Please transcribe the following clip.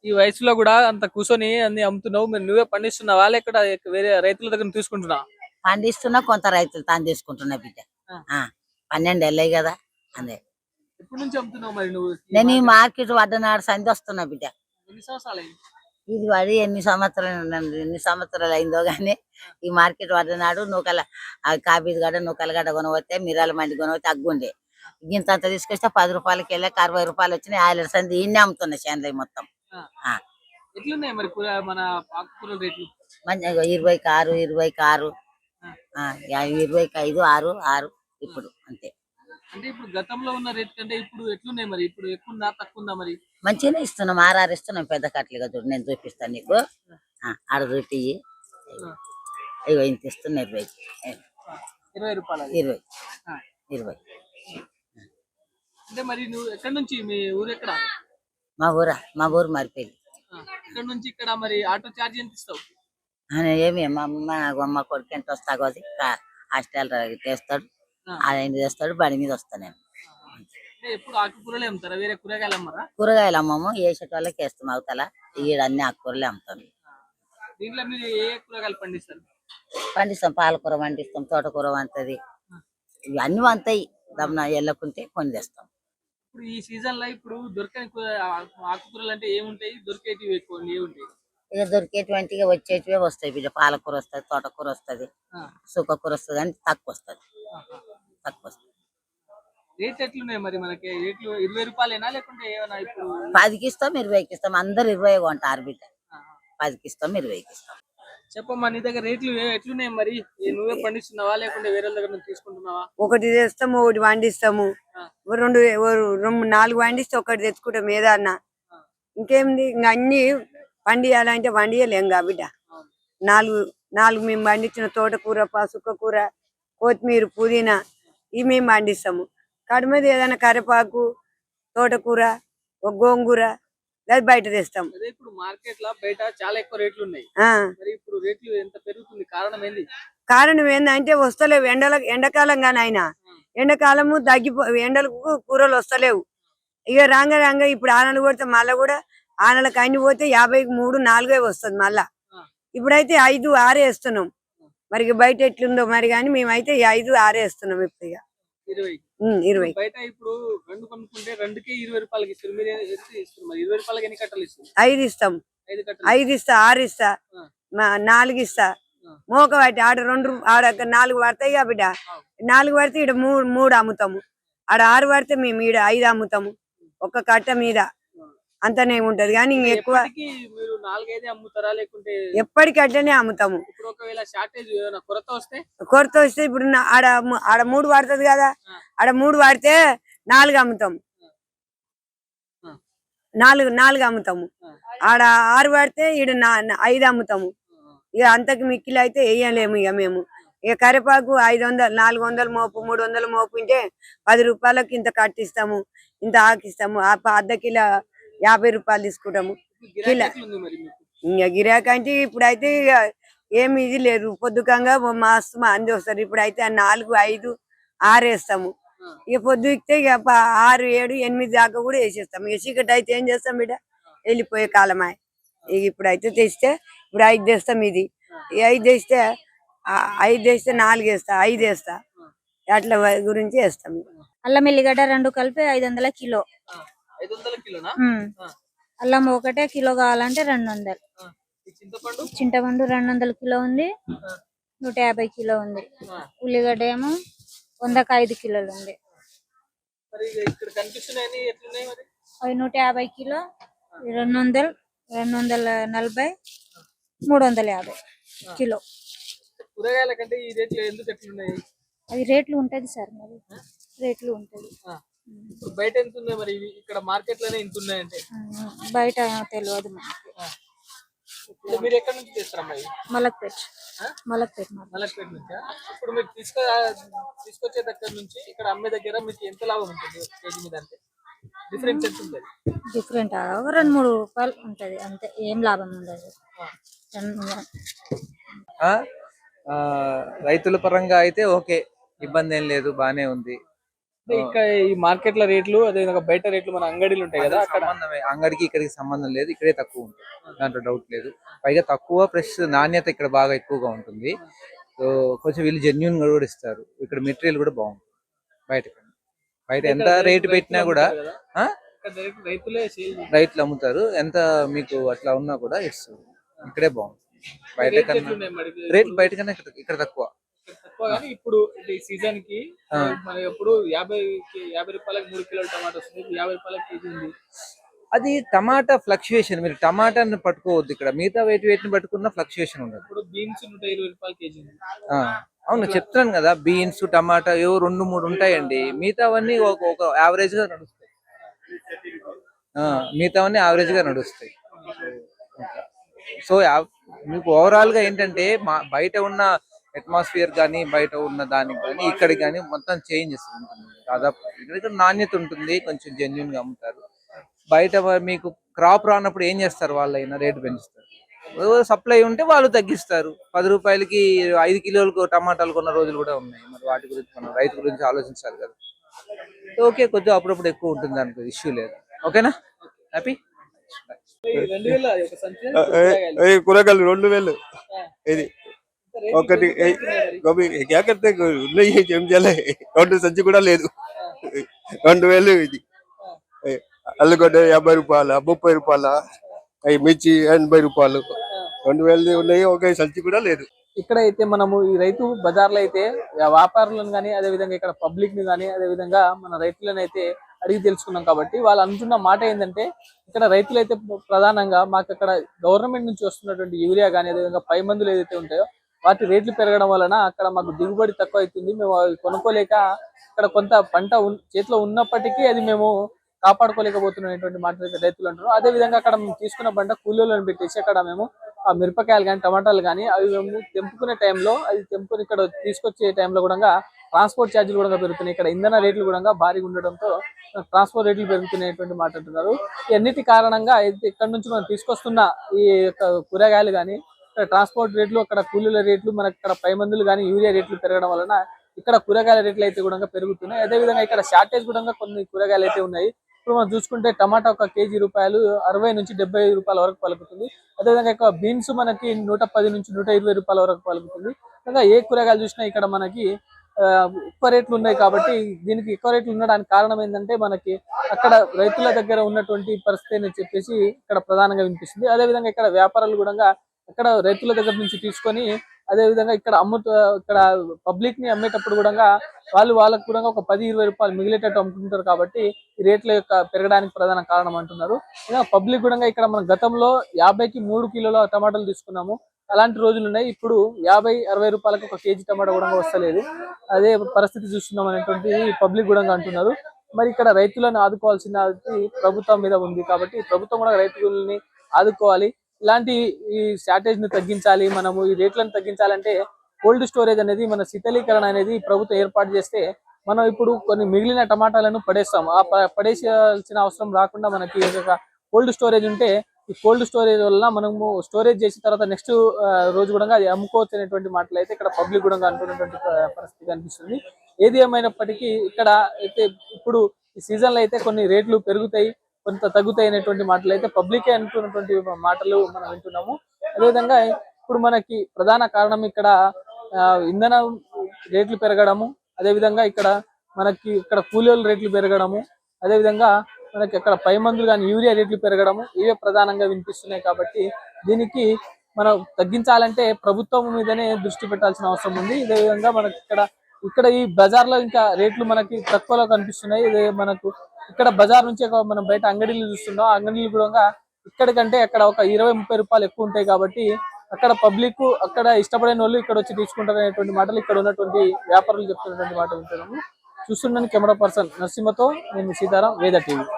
ఈ వయసులో కూడా అంత కూర్చొని అన్ని అమ్ముతున్నావు. మరి నువ్వే పండిస్తున్నావా? లేకపోతే వేరే రైతుల దగ్గర తీసుకుంటున్నావా? పండిస్తున్నా, కొంత రైతులు తాను తీసుకుంటున్నా బిడ్డ. ఆ. 12 వెళ్ళాయి కదా అదే. ఎప్పటి నుంచి అమ్ముతున్నావు మరి నువ్వు నేను ఈ మార్కెట్ వడ్డనాడు సంధి వస్తున్నా బిడ్డ. ఎన్ని సంవత్సరాలు అయింది? ఇది వాడి ఎన్ని సంవత్సరాలు అయిందో గానీ ఈ మార్కెట్ వడ్డనాడు నూకల కాబీజ్ గడ్డ నూకల గడ్డ కొనవస్తే మిరాల మండి కొనవస్తే అగ్గుండే ఇంత అంత తీసుకొస్తే 10 రూపాయలకి వెళ్ళాక 60 రూపాయలు వచ్చినాయి. ఆయిల సంధి ఇన్ని అమ్ముతున్నా చేనులై మొత్తం. ఎట్లున్నాయి మరి మన ఆకుకూరల రేట్లు? మంచిగా 20కి 6, 20కి 6, 20కి 5, 6, 6 ఇప్పుడు అంతే. అంటే ఇప్పుడు గతంలో ఉన్న రేట్ కంటే ఇప్పుడు ఎట్లున్నాయి మరి? ఇప్పుడు ఎక్కువ ఉందా తక్కువ ఉందా మరి? మంచిగానే ఇస్తున్నాం, 6 ఇస్తున్నాం. పెద్ద కట్టలుగా చూడు, నేను చూపిస్తాను నీకు. ఆడ చూపి ఇగో ఇంత ఇస్తున్నా 20కి. 20 రూపాయలు? 20, 20. అంటే మరి నువ్వు ఎక్కడి నుంచి, మీ ఊరు ఎక్కడ? మా ఊరు మరిపల్లి. ఇక్కడ నుంచి ఇక్కడ మరి ఆటో చార్జ్ ఎంత ఇస్తావు? ఏమి మా అమ్మ కొడుకు ఎంత వస్తాగో అది హాస్టల్ తెస్తాడు, ఆయన తెస్తాడు, బండి మీద వస్తా నేను. ఎప్పుడు ఆకుకూరలే అమ్ముతారా? వేరే కూరగాయలు అమ్మరా? కూరగాయలు అమ్మము, వేసేట వాళ్ళకి వేస్తాం. అవతల ఈడ అన్ని ఆకుకూరలే అమ్ముతాం. దీంట్లో మీరు ఏ కూరగాయలు పండిస్తారు? పండిస్తాం, పాలకూర పండిస్తాం, తోటకూర వంతది, ఇవి అన్ని వంతాయి. దమ్న ఎల్లకుంటే కొన్ని తెస్తాం. ఇప్పుడు ఈ సీజన్ లో ఇప్పుడు దొరకని ఆకుకూరలు అంటే ఏముంటాయి? దొరికేటివి ఎక్కువ ఏముంటాయి? ఇక దొరికేటువంటిగా వచ్చేటివే వస్తాయి బిడ్డ. పాలకూర వస్తుంది, తోటకూర వస్తుంది, సుక్కకూర వస్తుంది, అని తక్కువ వస్తుంది. రేట్ ఎట్లున్నాయి మరి? మనకి రేట్లు 20 రూపాయలేనా లేకుంటే ఏమైనా? ఇప్పుడు 10కి ఇస్తాం, 20కి ఇస్తాం. అందరు 20 కొంటారు బిడ్డ. 10కి ఇస్తాం, 20కి ఇస్తాం. చెప్పమ్మా, నీ దగ్గర రేట్లు ఎట్లున్నాయి మరి? నువ్వే పండిస్తున్నావా లేకుంటే వేరే దగ్గర నుంచి తీసుకుంటున్నావా? ఒకటి తెస్తాము, ఒకటి వండిస్తాము. 4 వండిస్తే ఒకటి తెచ్చుకుంటాం ఏదన్నా. ఇంకేంది, ఇంకా అన్ని పండియాలంటే వండియలేం కా బిడ్డ. 4 మేము పండించిన తోటకూర, సుక్కకూర, కొత్తిమీర, పుదీనా ఇవి మేము పండిస్తాము. కడి మీద ఏదైనా కరివేపాకు, తోటకూర, గోంగూర అది బయట తెస్తాం. ఇప్పుడు మార్కెట్ లో బయట చాలా ఎక్కువ రేట్లు ఉన్నాయి. మరి ఇప్పుడు రేట్లు ఎంత పెరుగుతుంది? కారణం ఏంది? కారణం ఏందంటే వస్తలేవు ఎండాకాలం గాని అయినా ఎండాకాలము ఎండలకు కూరలు వస్తలేవు. ఇక రాంగ ఇప్పుడు ఆనలు కొడితే మళ్ళా కూడా ఆనలకు అన్ని పోతే 50కి 3, 4 వస్తుంది మళ్ళా. ఇప్పుడైతే 5, 6 వేస్తున్నాం. మరి బయట ఎట్లుందో మరి కానీ మేమైతే 5, 6 వేస్తున్నాం ఇప్పుడు. ఇక 20 బయట ఇప్పుడు 2 కొనుక్కుంటే 2కి 20 రూపాయలకి ఇస్తారు. మీరు ఎంత ఇస్తారు మరి? 20 రూపాయలకి ఎన్ని కట్టలు ఇస్తారు? 5 ఇస్తాం, 5 ఇస్తా, 6 ఇస్తా, 4 ఇస్తా. మోక పట్టి ఆడ 4 పడతాయి కా బిడ్డ. 4 పడితే ఇక్కడ 3 అమ్ముతాము. ఆడ 6 పడితే మేము ఈడ 5 అమ్ముతాము ఒక్క కట్ట మీద. అంతనే ఉంటది కానీ ఎక్కువ ఎప్పటికి అట్లనే అమ్ముతాము. కొరత వస్తే ఇప్పుడు ఆడ 3 పడుతుంది కదా, ఆడ 3 పడితే 4 అమ్ముతాము. 4 అమ్ముతాము. ఆడ 6 పడితే ఈడ 5 అమ్ముతాము. ఇక అంతకు మిక్కిలు అయితే వేయలేము. ఇక మేము ఇక కరివేపాకు 500, 400 మోపు, 300 మోపు ఉంటే 10 రూపాయలకి ఇంత కట్టిస్తాము, ఇంత ఆకిస్తాము. అర్ధ కిలో 50 రూపాయలు తీసుకుంటాము కిలో. ఇంకా గిరాకీ అంటే ఇప్పుడైతే ఇక ఏమి ఇది లేదు. పొద్దుకంగా మస్తు మంది వస్తారు. ఇప్పుడైతే 4, 5, 6 వేస్తాము. ఇక పొద్దు ఇస్తే ఇక 6, 7, 8 దాకా కూడా వేసేస్తాం. ఇక చీకటి అయితే ఏం చేస్తాం బిడ్డ, వెళ్ళిపోయే కాలమాయ. ఇక ఇప్పుడైతే తెస్తే ఇప్పుడు 5 తెస్తాం. ఇది 5 తెస్తే 4 వేస్తా, 5 వేస్తా, అట్లా గురించి వేస్తాం. అల్లం ఎల్లిగడ్డ 2 కలిపి 500 కిలో. అల్లం ఒకటే కిలో కావాలంటే 200. చింతపండు 200 కిలో ఉంది, 150 కిలో ఉంది. ఉల్లిగడ్డ ఏమో 100కి 5 కిలోలు ఉంది. అవి 150 కిలో, 200, 240, 350 కిలో. కూరగాయల కంటే ఈ రేట్లు ఎందుకు ఎట్లున్నాయి? అది రేట్లు ఉంటది సార్, మరి రేట్లు ఉంటది. బయట ఎంత ఉన్నాయి మరి? ఇక్కడ మార్కెట్ లోనే ఇంత ఉన్నాయంటే బయట తెలియదు మనకి. మీరు ఎక్కడి నుంచి తెస్తారమ్మా? మలక్పేట నుంచా? ఇప్పుడు మీరు తీసుకొచ్చే దగ్గర నుంచి ఇక్కడ అమ్మే దగ్గర మీకు ఎంత లాభం ఉంటుంది కేజీ మీద? అంటే డిఫరెన్స్ ఎంత ఉంటుంది? డిఫరెంట్ 2-3 రూపాయలు ఉంటది అంతే, ఏం లాభం ఉండదు. రైతుల పరంగా అయితే ఓకే, ఇబ్బంది ఏం లేదు, బానే ఉంది. అంటే ఇక్కడ ఈ మార్కెట్ల రేట్లు అదే విధంగా బయట రేట్లు మన అంగడిలు ఉంటాయి కదా అక్కడ సంబంధమే, అంగడికి ఇక్కడికి సంబంధం లేదు, ఇక్కడే తక్కువ ఉంటుంది, దాంట్లో డౌట్ లేదు. పైగా తక్కువ ప్లస్ నాణ్యత ఇక్కడ బాగా ఎక్కువగా ఉంటుంది. సో కొంచెం వీళ్ళు జెన్యున్ గా కూడా ఇస్తారు. ఇక్కడ మెటీరియల్ కూడా బాగుంటుంది బయట కన్నా. బయట ఎంత రేటు పెట్టినా కూడా రైతులే సేల్ రైతులు అమ్ముతారు, ఎంత మీకు అట్లా ఉన్నా కూడా ఇస్తారు. ఇక్కడే బాగుంటుంది. బయట కన్నా రేట్లు బయట కన్నా ఇక్కడ తక్కువ. తక్కువ కానీ ఇప్పుడు ఈ సీజన్ కి మన ఎప్పుడు 50 రూపాయలకి 3 కిలోల టమాటా వస్తుంది, 50 రూపాయలకి కేజీ ఉంది. అది టమాటా ఫ్లక్చుయేషన్. మీరు టమాటాని పట్టుకోవద్దు, ఇక్కడ మిగతా వేటిని పట్టుకున్న ఫ్లక్చుయేషన్ ఉండదు. ఇప్పుడు బీన్స్ 120 రూపాయల కేజీ ఉంది. అవును చెప్తాను కదా, బీన్స్ టమాటా ఏవో 2-3 ఉంటాయండి, మిగతావన్నీ ఒక యావరేజ్ గా నడుస్తాయి. మిగతావన్నీ యావరేజ్ గా నడుస్తాయి. సో మీకు ఓవరాల్ గా ఏంటంటే బయట ఉన్న అట్మాస్ఫియర్ కానీ బయట ఉన్న దానికి కానీ ఇక్కడికి కానీ మొత్తం చేంజెస్ ఉంటుంది. దాదాపు ఇక్కడ నాణ్యత ఉంటుంది, కొంచెం జెన్యున్ గా అమ్ముతారు. బయట మీకు క్రాప్ రానప్పుడు ఏం చేస్తారు, వాళ్ళైనా రేటు పెంచుతారు. సప్లై ఉంటే వాళ్ళు తగ్గిస్తారు. 10 రూపాయలకి 5 కిలోలకు టమాటాలు కొన్న రోజులు కూడా ఉన్నాయి. మరి వాటి గురించి మనం రైతు గురించి ఆలోచించాలి కదా. ఓకే, కొద్దిగా అప్పుడప్పుడు ఎక్కువ ఉంటుంది, దానికి ఇష్యూ లేదు. ఓకేనా, హ్యాపీ. ఈ 2000 ఒక సంచి కూరగాయలు. కూరగాయలు 2000 ఇది రేట్లు ఒకటి. పెరుగుతున్నాయి మరి. క్యా కర్తే ఉన్నాయి, ఏం చేయాలి, 2 సంచి కూడా లేదు. 2000 ఇది. అల్లుగడ్డ 50 రూపాయల, 30 రూపాయల, అవి మిర్చి 80 రూపాయలు, 2000 ఉన్నాయి, ఒక సంచి కూడా లేదు. ఇక్కడ అయితే మనము ఈ రైతు బజార్లో అయితే వ్యాపారులను కానీ అదే విధంగా ఇక్కడ పబ్లిక్ ని కానీ అదే విధంగా మన రైతులను అయితే అడిగి తెలుసుకున్నాం. కాబట్టి వాళ్ళు అంటున్న మాట ఏంటంటే ఇక్కడ రైతులు అయితే ప్రధానంగా మాకు అక్కడ గవర్నమెంట్ నుంచి వస్తున్నటువంటి యూరియా కానీ అదేవిధంగా పై మందులు ఏదైతే ఉంటాయో వాటి రేట్లు పెరగడం వలన అక్కడ మాకు దిగుబడి తక్కువ అవుతుంది, మేము అవి కొనుక్కోలేక ఇక్కడ కొంత పంట చేతిలో ఉన్నప్పటికీ అది మేము కాపాడుకోలేకపోతున్నటువంటి మాట రైతులు అంటారు. అదే విధంగా అక్కడ మేము తీసుకున్న పంట కూలీలను పెట్టేసి అక్కడ మేము ఆ మిరపకాయలు కానీ టమాటాలు కానీ అవి మేము తెంపుకునే టైంలో అది తెంపుకొని ఇక్కడ తీసుకొచ్చే టైంలో కూడా ట్రాన్స్పోర్ట్ ఛార్జీలు కూడా పెరుగుతున్నాయి. ఇక్కడ ఇంధన రేట్లు కూడా భారీగా ఉండడంతో ట్రాన్స్పోర్ట్ రేట్లు పెరుగుతున్నటువంటి మాట అంటున్నారు. ఇవన్నిటి కారణంగా ఇక్కడ నుంచి మనం తీసుకొస్తున్న ఈ కూరగాయలు కానీ ట్రాన్స్పోర్ట్ రేట్లు, అక్కడ కూలీల రేట్లు, మనకి ఇక్కడ పై మందులు కానీ యూరియా రేట్లు పెరగడం వలన ఇక్కడ కూరగాయల రేట్లు అయితే కూడా పెరుగుతున్నాయి. అదేవిధంగా ఇక్కడ షార్టేజ్ కూడా కొన్ని కూరగాయలు అయితే ఉన్నాయి. ఇప్పుడు మనం చూసుకుంటే టమాటా ఒక కేజీ రూపాయలు 60 నుంచి 75 రూపాయల వరకు పలుకుతుంది. అదేవిధంగా ఇక్కడ బీన్స్ మనకి 110 నుంచి 120 రూపాయల వరకు పలుకుతుంది. ఇంకా ఏ కూరగాయలు చూసినా ఇక్కడ మనకి ఎక్కువ రేట్లు ఉన్నాయి. కాబట్టి దీనికి ఎక్కువ రేట్లు ఉండడానికి కారణం ఏంటంటే మనకి అక్కడ రైతుల దగ్గర ఉన్నటువంటి పరిస్థితి అని చెప్పేసి ఇక్కడ ప్రధానంగా వినిపిస్తుంది. అదేవిధంగా ఇక్కడ వ్యాపారాలు కూడా అక్కడ రైతుల దగ్గర నుంచి తీసుకొని అదే విధంగా ఇక్కడ ఇక్కడ పబ్లిక్ ని అమ్మేటప్పుడు కూడా వాళ్ళకు కూడా ఒక 10-20 రూపాయలు మిగిలేటట్టు అమ్ముకుంటారు. కాబట్టి ఈ రేట్ల యొక్క పెరగడానికి ప్రధాన కారణం అంటున్నారు. పబ్లిక్ కూడా ఇక్కడ మనం గతంలో 50కి 3 కిలోల టమాటాలు తీసుకున్నాము, అలాంటి రోజులు ఉన్నాయి. ఇప్పుడు 50-60 రూపాయలకు ఒక కేజీ టమాటా కూడా వస్తలేదు, అదే పరిస్థితి చూస్తున్నాం అనేటువంటి పబ్లిక్ కూడా అంటున్నారు. మరి ఇక్కడ రైతులను ఆదుకోవాల్సిన ప్రభుత్వం మీద ఉంది. కాబట్టి ప్రభుత్వం కూడా రైతులని ఆదుకోవాలి. ఇలాంటి ఈ షార్టేజ్ ని తగ్గించాలి, మనము ఈ రేట్లను తగ్గించాలంటే కోల్డ్ స్టోరేజ్ అనేది మన శీతలీకరణ అనేది ప్రభుత్వం ఏర్పాటు చేస్తే మనం ఇప్పుడు కొన్ని మిగిలిన టమాటాలను పడేస్తాము. ఆ పడేసాల్సిన అవసరం రాకుండా మనకి కోల్డ్ స్టోరేజ్ ఉంటే ఈ కోల్డ్ స్టోరేజ్ వల్ల మనము స్టోరేజ్ చేసిన తర్వాత నెక్స్ట్ రోజు కూడా అది అమ్ముకోవచ్చు అనేటువంటి మాటలు అయితే ఇక్కడ పబ్లిక్ కూడా అంటున్నటువంటి పరిస్థితి కనిపిస్తుంది. ఏది ఏమైనప్పటికీ ఇక్కడ అయితే ఇప్పుడు ఈ సీజన్ లో అయితే కొన్ని రేట్లు పెరుగుతాయి, కొంత తగ్గుతాయి అనేటువంటి మాటలు అయితే పబ్లికే అంటున్నటువంటి మాటలు మనం వింటున్నాము. అదేవిధంగా ఇప్పుడు మనకి ప్రధాన కారణం ఇక్కడ ఇంధన రేట్లు పెరగడము, అదేవిధంగా ఇక్కడ మనకి ఇక్కడ కూలీల రేట్లు పెరగడము, అదేవిధంగా మనకి అక్కడ పై మందులు కానీ యూరియా రేట్లు పెరగడము ఇవే ప్రధానంగా వినిపిస్తున్నాయి. కాబట్టి దీనికి మనం తగ్గించాలంటే ప్రభుత్వం మీదనే దృష్టి పెట్టాల్సిన అవసరం ఉంది. ఇదే విధంగా మనకి ఇక్కడ ఈ బజార్ లో ఇంకా రేట్లు మనకి తక్కువలో కనిపిస్తున్నాయి. ఇదే మనకు ఇక్కడ బజార్ నుంచి మనం బయట అంగడీలు చూస్తున్నాం, అంగడీలు కూడా ఇక్కడికంటే అక్కడ ఒక 20-30 రూపాయలు ఎక్కువ ఉంటాయి. కాబట్టి అక్కడ పబ్లిక్ అక్కడ ఇష్టపడిన వాళ్ళు ఇక్కడ వచ్చి తీసుకుంటారు అనేటువంటి మాటలు ఇక్కడ ఉన్నటువంటి వ్యాపారులు చెప్తున్నటువంటి మాటలు వింటున్నాము. చూస్తున్నాను కెమెరా పర్సన్ నరసింహతో నేను సీతారాం, వేద టీవీ.